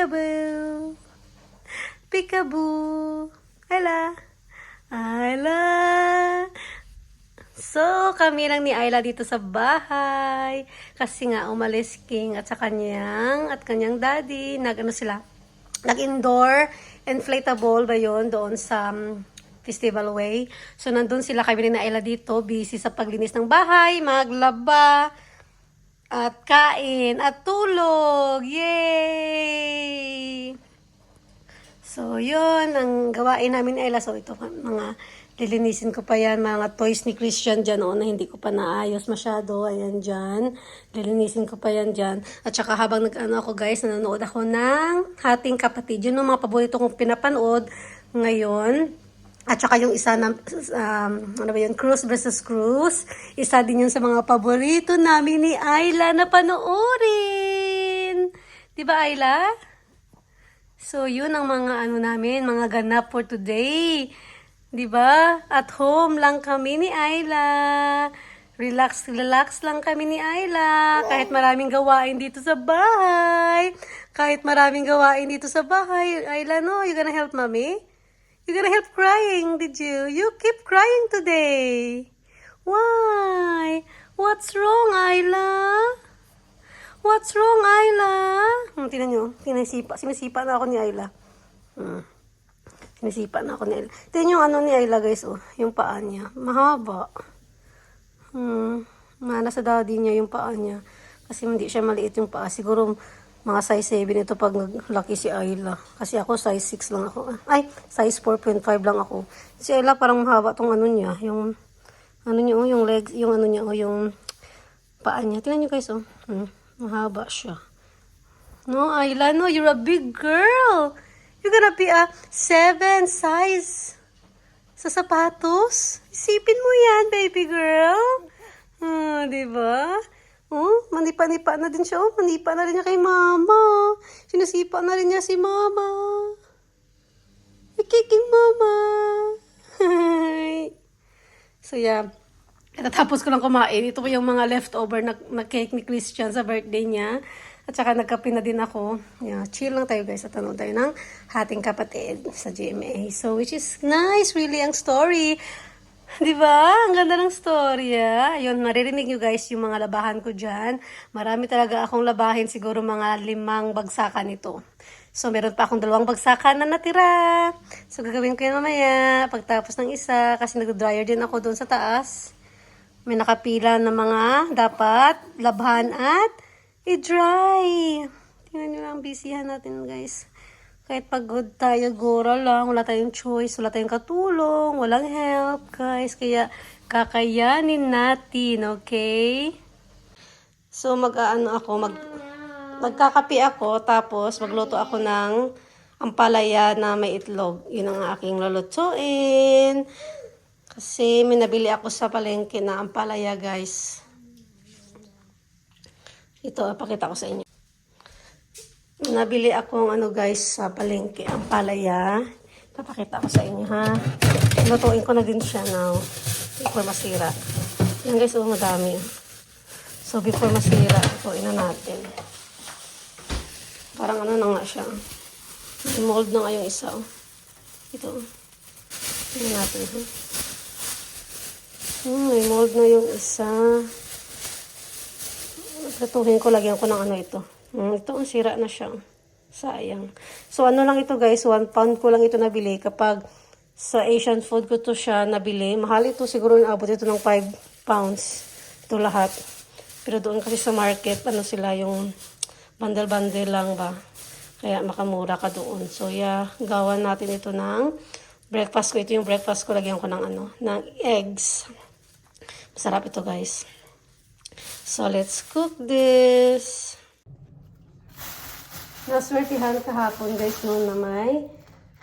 Peekaboo. Peekaboo. Ayla. Ayla. So, kami lang ni Ayla dito sa bahay. Kasi nga, umalis King at sa kanyang daddy. Nag-indoor inflatable ba yun doon sa Festival Way. So, nandun sila kami ni Ayla dito. Busy sa paglinis ng bahay, maglaba, at kain, at tulog. Yay! So, yun, ang gawain namin ni Ayla. So, ito, mga lilinisin ko pa yan, mga toys ni Christian dyan, na hindi ko pa naayos masyado. Ayan dyan. Lilinisin ko pa yan dyan. At saka habang ako guys, nanonood ako ng Hating Kapatid. Yun ang mga paborito kong pinapanood ngayon. At saka yung isa na, ano ba yun, Cruz versus Cruz. Isa din yun sa mga paborito namin ni Ayla na panoorin. Diba, Ayla? So, yun ang mga namin, mga ganap for today. 'Di ba? At home lang kami ni Ayla. Relax lang kami ni Ayla. Kahit maraming gawain dito sa bahay. Ayla, no, you gonna help mommy? You gonna help crying, did you? You keep crying today. Why? What's wrong, Ayla? What's wrong, Ayla? Tingnan nyo. Sinisipa na ako ni Ayla. Sinisipa na ako ni Ayla. Tingnan yung ni Ayla, guys, oh. Yung paa niya. Mahaba. Nasa daddy niya yung paa niya. Kasi hindi siya maliit yung paa. Siguro mga size 7 ito pag naglaki si Ayla. Kasi ako size 6 lang ako. Ay, size 4.5 lang ako. Si Ayla parang mahaba tong niya. Yung niya, oh, yung legs, yung niya, oh, yung paa niya. Tingnan niyo, guys, oh. Mahaba siya. No, Ayla, no, you're a big girl. You're gonna be a 7 size sa sapatos. Isipin mo yan, baby girl. Diba? Manipa-nipa na din siya. Manipa na rin niya kay mama. Sinasipa na rin niya si mama. Kiking mama. So, yeah. Tapos ko lang kumain. Ito po yung mga leftover na cake ni Christian sa birthday niya. At saka nagkape na din ako. Yeah, chill lang tayo guys. At tayo ng Hating Kapatid sa GMA. So, which is nice really ang story. Diba? Ang ganda ng story. Ayun, maririnig nyo guys yung mga labahan ko dyan. Marami talaga akong labahin. Siguro mga 5 bagsakan ito. So, meron pa akong 2 bagsakan na natira. So, gagawin ko yan mamaya. Pagtapos ng isa. Kasi nag-dryer din ako doon sa taas. May nakapila na mga dapat labhan at i-dry. Tingnan nyo lang, busyhan natin guys. Kahit pagod tayo, gora lang. Wala tayong choice, wala tayong katulong, walang help guys. Kaya kakayanin natin, okay? So magkakape ako, tapos magluto ako ng ampalaya na may itlog. Yun ang aking lulutuin. Kasi may nabili ako sa palengke na ampalaya, guys. Ito, pakita ko sa inyo. Nabili akong guys, sa palengke, ampalaya. Papakita ko sa inyo, ha. Lutuin ko na din siya now. Before masira. Yan guys, madami. So, before masira, lutuin na natin. Parang na nga siya. I-mold na nga yung isa, oh. Ito, oh. Tingnan natin, ha. May mold na yung isa. Pratuhin ko, lagyan ko ng ito. Ito, sira na siya. Sayang. So, lang ito guys, 1 pound ko lang ito nabili. Kapag sa Asian food ko to siya nabili, mahal ito, siguro naabot ito ng 5 pounds. Ito lahat. Pero doon kasi sa market, sila yung bundle-bundle lang ba. Kaya makamura ka doon. So, yeah, gawan natin ito ng breakfast ko. Ito yung breakfast ko, lagyan ko ng ng eggs. Masarap ito guys. So, let's cook this. Naswertihan kahapon guys noon na may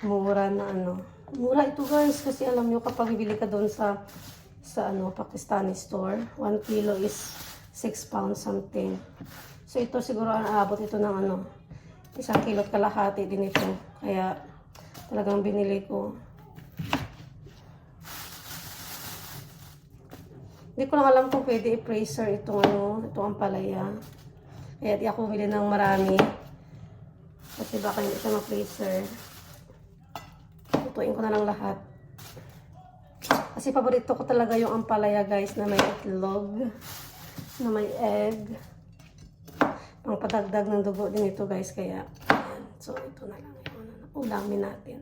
mura na Mura ito guys kasi alam nyo kapag bibili ka doon sa Pakistani store, 1 kilo is 6 pounds something. So, ito siguro aabot ito ng 1 kilo at kalahati din ito. Kaya talagang binili ko. Hindi ko lang alam kung pwede i-preser itong itong ampalaya. Kaya di ako bumili ng marami. Kasi baka hindi siya ma-freezer. Lutuin ko na lang lahat. Kasi paborito ko talaga yung ampalaya guys na may itlog, na may egg. Pang padagdag ng dugo din ito guys, kaya ayan. So ito na lang yung ulamin natin.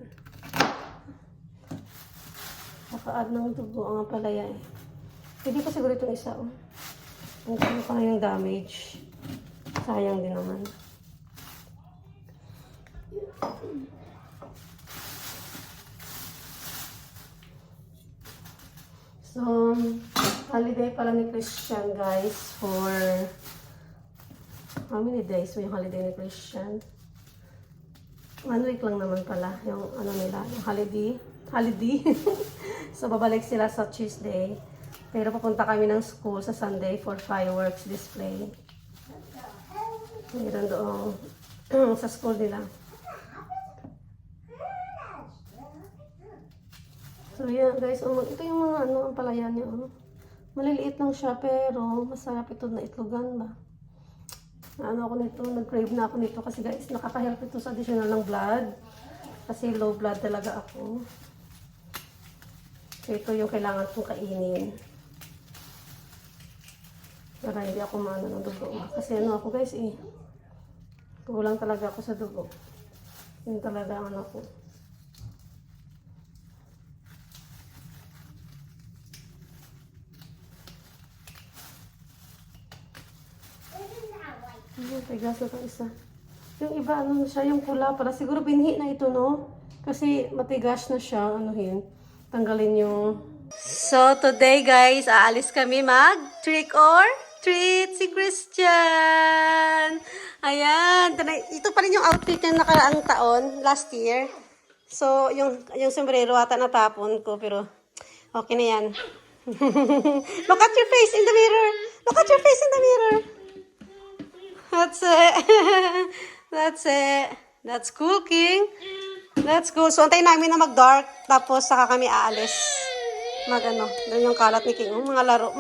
Naka-add ng dugo ang ampalaya eh. Pwede pa siguro itong isa oh. Ang dami pa ngayong damage. Sayang din naman. So, holiday pala ni Christian guys for how many days yung holiday ni Christian? 1 week lang naman pala yung ano nila, yung holiday. So, babalik sila sa Tuesday. Pero pupunta kami ng school sa Sunday for fireworks display. Meron doon sa school nila. So, yan guys. Ito yung mga ang palaya niya. Maliliit lang siya pero masarap ito na itlogan ba. Ako nito, nag-crave na ako nito kasi guys, nakaka-help ito sa additional ng blood. Kasi low blood talaga ako. So, ito yung kailangan kong kainin. Para hindi ako maano ng dugo. Kasi ako guys kulang talaga ako sa dugo. Yun talaga ang ko. Tigas na itong isa. Yung iba, siya, yung pula pala. Siguro binhi na ito, no? Kasi matigas na siya. Tanggalin yung... So, today, guys, aalis kami trick or treat si Christian. Ayan. Ito pa rin yung outfit niya nakaraang taon, last year. So, yung sombrero ata natapon ko, pero okay na yan. Look at your face in the mirror. Look at your face in the mirror. That's it. That's it. That's cool, King. That's cool. So, antayin namin na mag-dark. Tapos, saka kami aalis. Doon yung kalat ni King. Mga laro.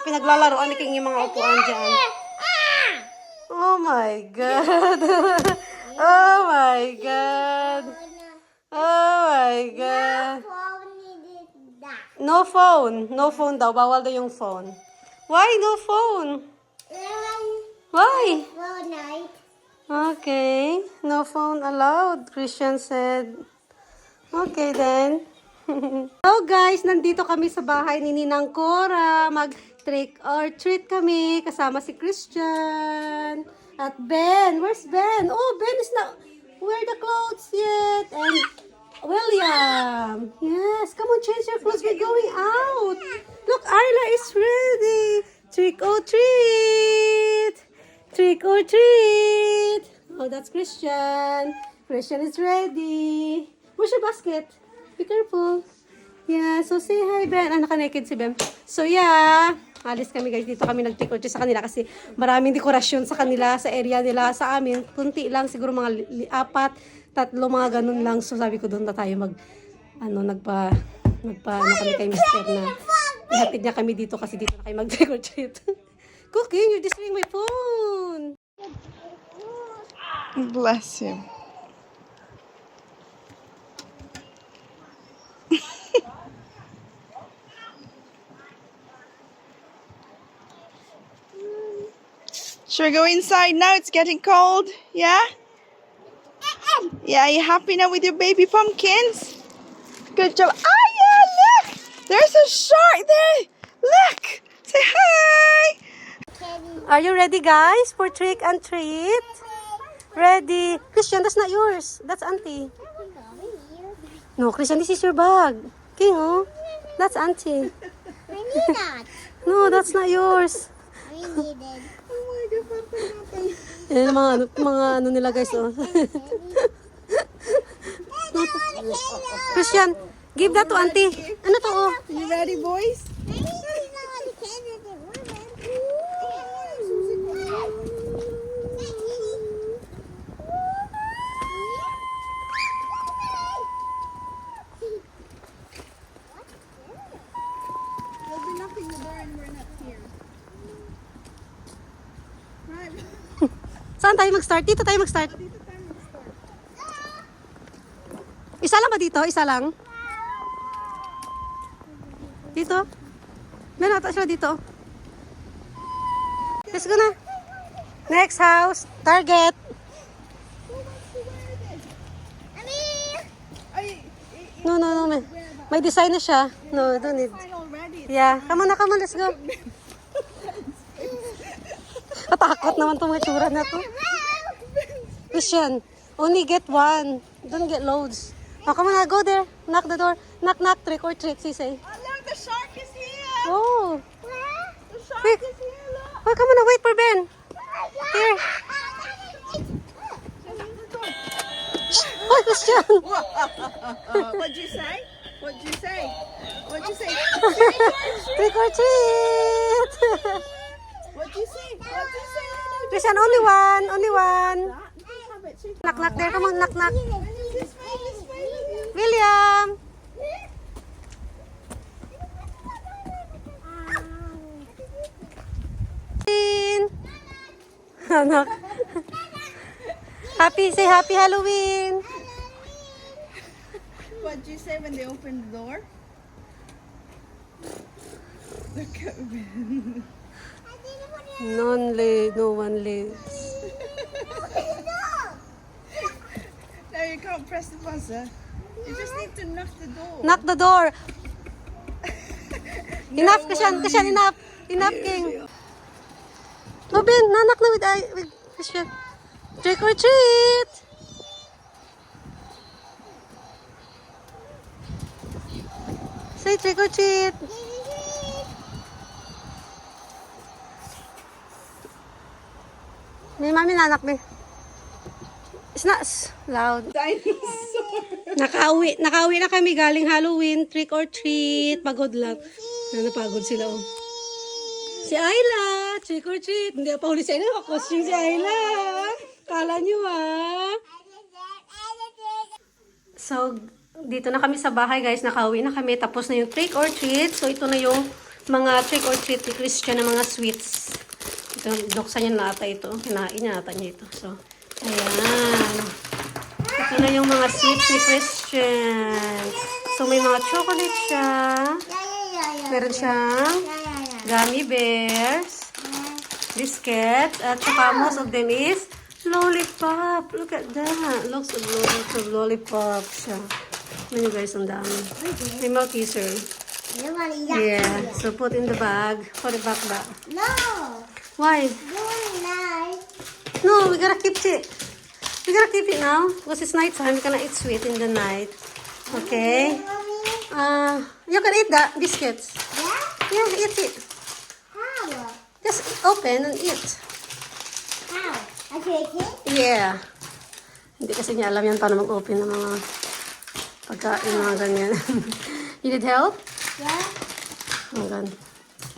Pinaglalaroan ni King yung mga upuan dyan. Oh my God. Oh my God. Oh my God. No phone. No phone daw. Bawal daw yung phone. Why no phone? Why? Okay. No phone allowed, Christian said. Okay then. So guys, nandito kami sa bahay ni Ninang Cora. Mag-trick or treat kami. Kasama si Christian. At Ben. Where's Ben? Oh, Ben is not wear the clothes yet. And William. Yes, come on, change your clothes. We're going out. Look, Arla is ready. Trick or treat. Trick or treat! Oh, that's Christian. Christian is ready. Where's your basket? Be careful. Yeah, so say hi, Ben. Naka-naked si Ben. So, yeah. Alis kami, guys. Dito kami nag-trick or treat sa kanila kasi maraming dekorasyon sa kanila, sa area nila. Sa amin, kunti lang. Siguro mga 4, 3, mga ganun lang. So, sabi ko doon na tayo kami kay Mr. na ihatid niya kami dito kasi dito na kayo mag-trick or treat. Cooking, you're destroying my phone. Bless you. Should we go inside now? It's getting cold. Yeah? Yeah, you happy now with your baby pumpkins? Good job. Ah, yeah, look! There's a shark there. Look! Say hi! Are you ready, guys, for trick and treat? Ready. Christian, that's not yours. That's Auntie. No, Christian, this is your bag. King, oh. That's Auntie. I need that. No, that's not yours. I need it. Oh my God, Yan mga ano nila, guys, oh. Christian, give that to Auntie. Ano to, oh? You ready, boys? Saan tayo mag-start? Dito tayo mag-start. Isa lang ba dito? Isa lang? Dito? Meron ata sila dito. Let's go na. Next house. Target. No, no, no. May design na siya. No, don't need. Yeah. Come on, let's go. Katakot naman itong mga tsura na to. Christian, only get one. Don't get loads. Oh, come on, go there. Knock the door. Knock, knock, trick or treat, she say. Oh, look, the shark is here. Oh. The shark Quick. is here, look. Oh, come on, wait for Ben. Here. Oh, Christian. What'd you say? What'd you say? What'd you say? Trick or treat. What'd you say? What'd you say? Christian, only one. Only one. Knock, knock there. Come on, knock, knock. William. Anak. Happy, say happy Halloween. What'd you say when they opened the door? Look at me. No one lives. No, you can't press the buzzer. You just need to knock the door. Knock the door. Enough, Christian, enough. Enough, King. Oh, Ben, nanak na with Christian. Trick or treat. Say trick or treat. May mami nanak, me. It's not loud. Dinosaur. Nakauwi na kami galing Halloween, trick or treat. Pagod lang. Napagod sila, oh. Si Ayla, trick or treat. Hindi pa huli sa inyo, nakakostume si Ayla. Kala nyo, ah. So, dito na kami sa bahay, guys. Nakauwi na kami. Tapos na yung trick or treat. So, ito na yung mga trick or treat ni Christian na mga sweets. Ito, doksan niya na ata ito. Kinain niya ata niya ito. So, ayan. Ito na yung mga sweets ni Christian. So, may mga chocolate siya. Meron siyang gummy bears, biscuits, at saka most of them is lollipop. Look at that. Lots of lollipop siya. Ano guys, ang dami. May Malteser. Yeah. So, put in the bag. Put it back. No, Why? doing nice. No, we gotta keep it. We gotta keep it now because it's night time. We cannot eat sweet in the night. Okay. Mommy, You can eat that biscuits. yeah? Yeah, eat it. How? Just open and eat. How? I take it? Yeah. Hindi kasi niya alam yan paano mag-open ng mga pagkain, mga ganyan. You need help? Yeah. Oh, God.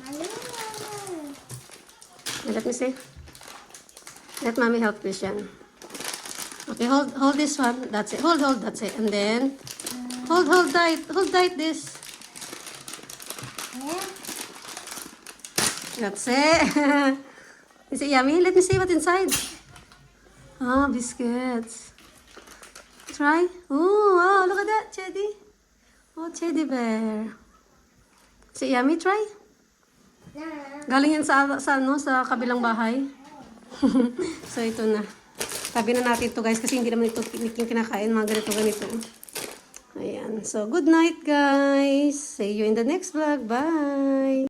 Mommy. Let me see. Let mommy help Christian. Okay, hold this one. That's it. Hold, that's it. And then, hold tight this. Yeah. That's it. Is it yummy? Let me see what's inside. Ah, biscuits. Try. Oh, wow, look at that, Teddy. Oh, teddy bear. Is it yummy? Try. Galing yan sa kabilang bahay. So, ito na. Tabi na natin ito, guys, kasi hindi naman ito kinakain, mga ganito. Ayan. So, good night, guys. See you in the next vlog. Bye!